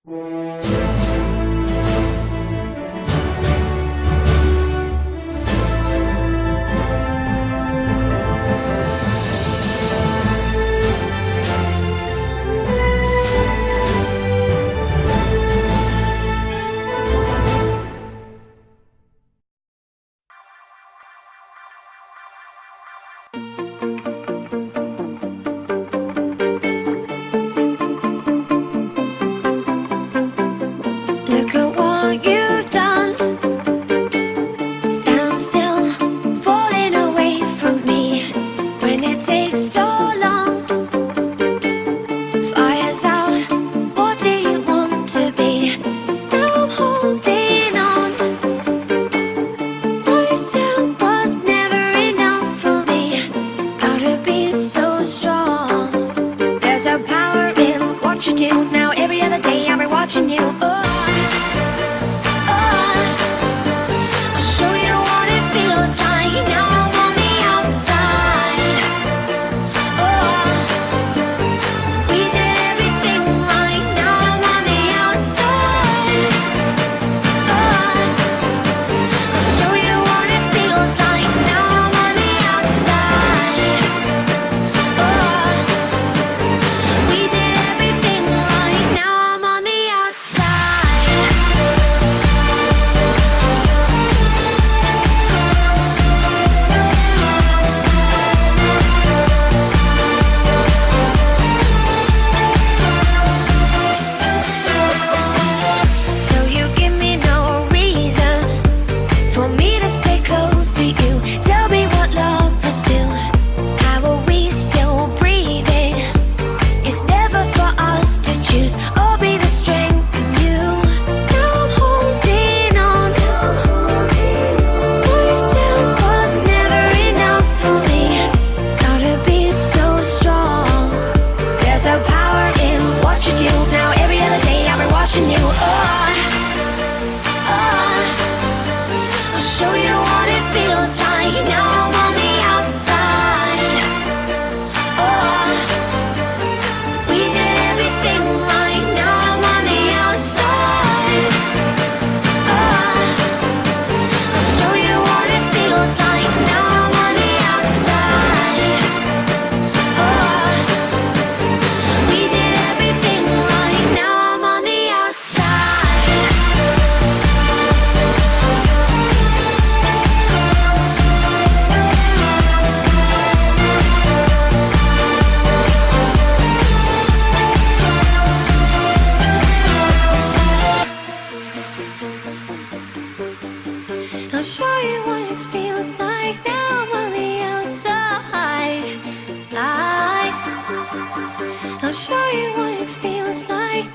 Look at what you've done. Stand still, falling away from me. When it takes so long, fire's out. What do you want to be? Now I'm holding on. Myself was never enough for me. Gotta be so strong. There's a power in what you do. Now every other day I'll be watching you. I'll show you what it feels like now I'm on the outside. I'll show you what it feels like.